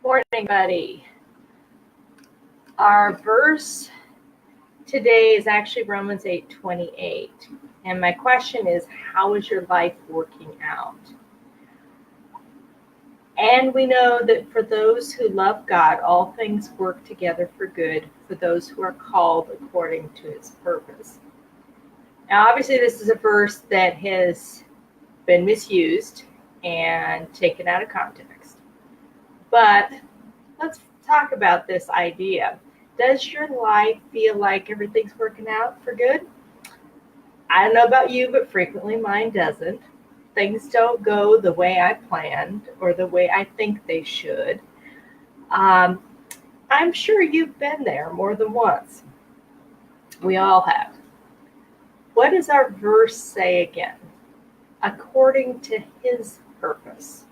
Morning, buddy. Our verse today is actually Romans 8:28. And my question is, how is your life working out? And we know that for those who love God, all things work together for good for those who are called according to his purpose. Now, obviously, this is a verse that has been misused and taken out of context. But let's talk about this idea. Does your life feel like everything's working out for good? I don't know about you, but frequently mine doesn't. Things don't go the way I planned or the way I think they should. I'm sure you've been there more than once. We all have. What does our verse say again? According to his purpose.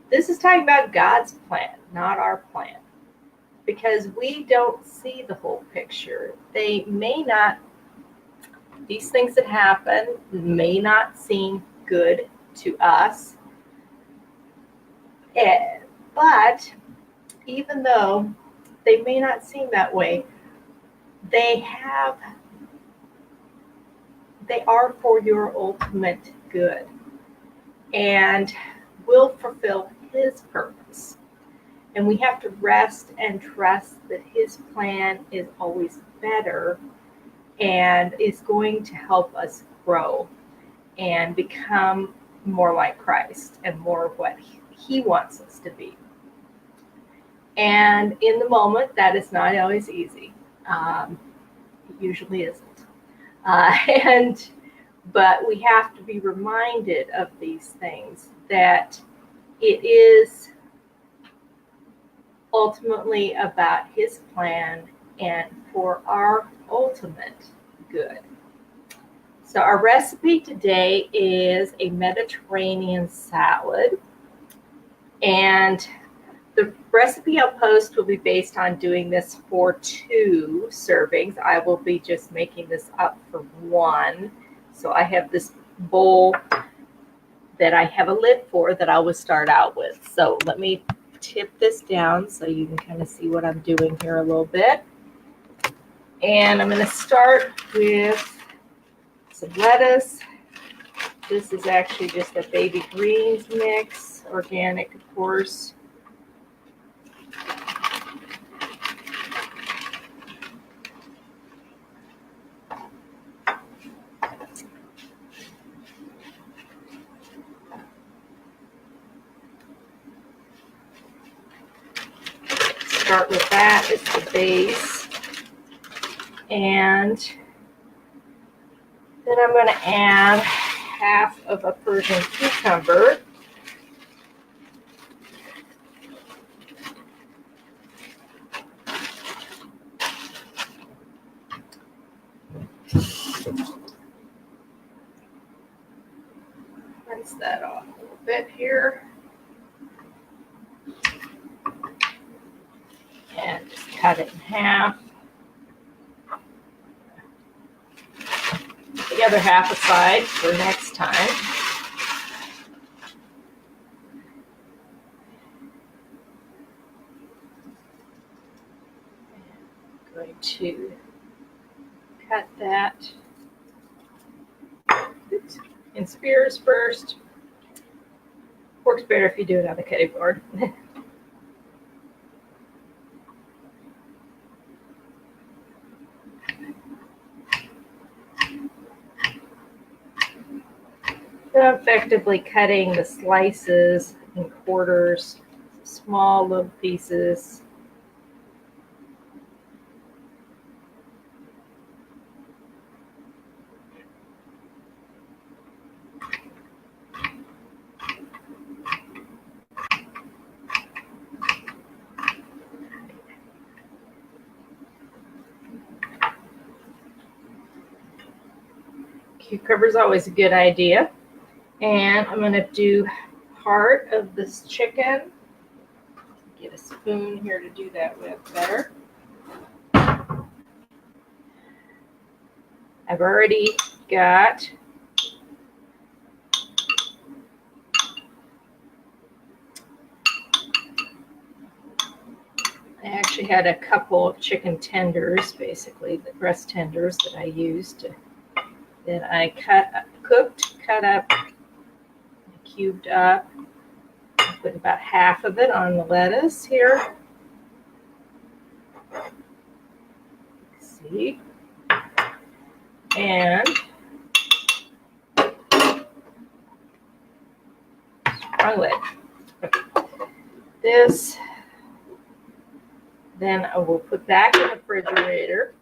This is talking about God's plan, not our plan. Because we don't see the whole picture. These things that happen may not seem good to us. But even though they may not seem that way, they are for your ultimate good and will fulfill his purpose. And we have to rest and trust that his plan is always better and is going to help us grow and become more like Christ and more of what he wants us to be. And in the moment, that is not always easy. It usually isn't. But we have to be reminded of these things, that it is ultimately about his plan and for our ultimate good. So our recipe today is a Mediterranean salad, and the recipe I'll post will be based on doing this for 2 servings. I will be just making this up for 1. So I have this bowl that I have a lid for that I will start out with. So let me tip this down so you can kind of see what I'm doing here a little bit. And I'm going to start with some lettuce. This is actually just a baby greens mix, organic, of course. Start with that as the base. And then I'm going to add half of a Persian cucumber. Rinse that off a little bit here. And just cut it in half. Put the other half aside for next time. I'm going to cut that in spears first. Works better if you do it on the cutting board. So I'm effectively cutting the slices in quarters, small little pieces. Cucumber is always a good idea. And I'm going to do part of this chicken. Get a spoon here to do that with better. I've already got I actually had a couple of chicken tenders, basically the breast tenders that I used that I cooked, cut up, cubed up. I put about half of it on the lettuce here. See? And wrong lid. Okay. This, then I will put back in the refrigerator.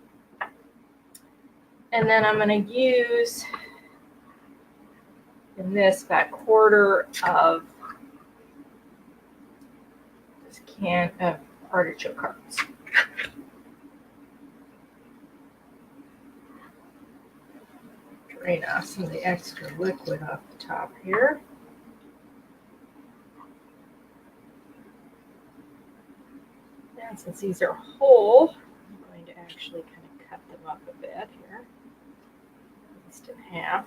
And then I'm going to use in this about a quarter of this can of artichoke hearts. Drain off some of the extra liquid off the top here. And since these are whole, I'm going to actually kind of cut them up a bit here, at least in half.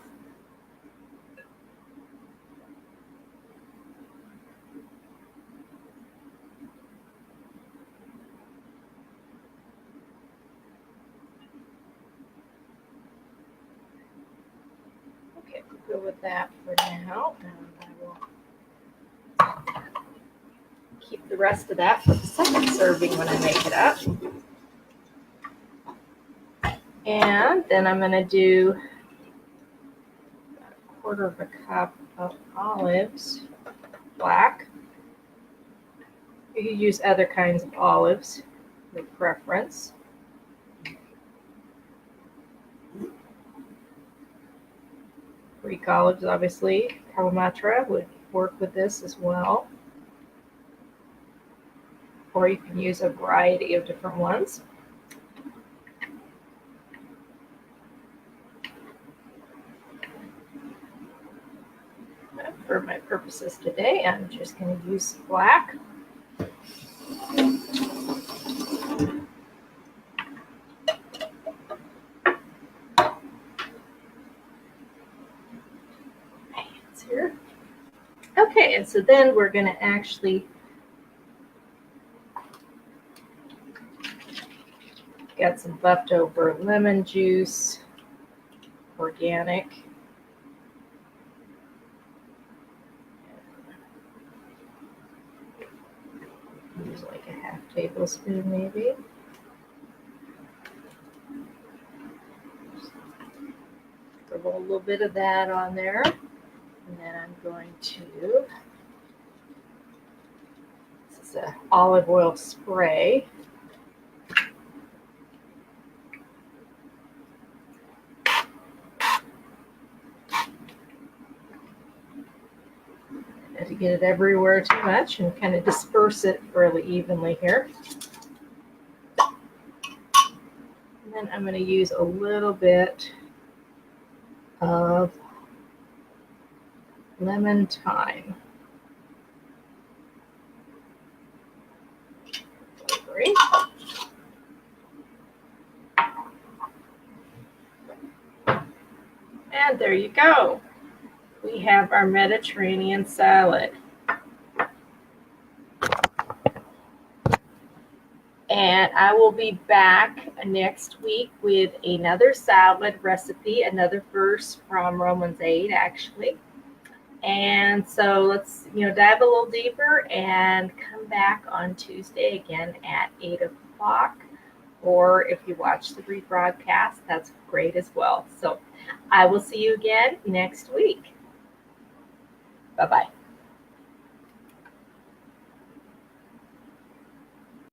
Okay, we'll go with that for now, and I will keep the rest of that for the second serving when I make it up. And then I'm going to do a quarter of a cup of olives, black. You could use other kinds of olives, your preference. Greek olives, obviously. Kalamata would work with this as well. Or you can use a variety of different ones. But for my purposes today, I'm just going to use black. Here. Okay, and so then we're going to actually got some leftover lemon juice, organic. Use like a half tablespoon maybe. Throw a little bit of that on there. And then I'm going to, this is an olive oil spray. To get it everywhere too much and kind of disperse it fairly evenly here. And then I'm going to use a little bit of lemon thyme flavoring. And there you go. We have our Mediterranean salad. And I will be back next week with another salad recipe, another verse from Romans 8, actually. And so let's, dive a little deeper and come back on Tuesday again at 8 o'clock. Or if you watch the rebroadcast, that's great as well. So I will see you again next week. Bye-bye.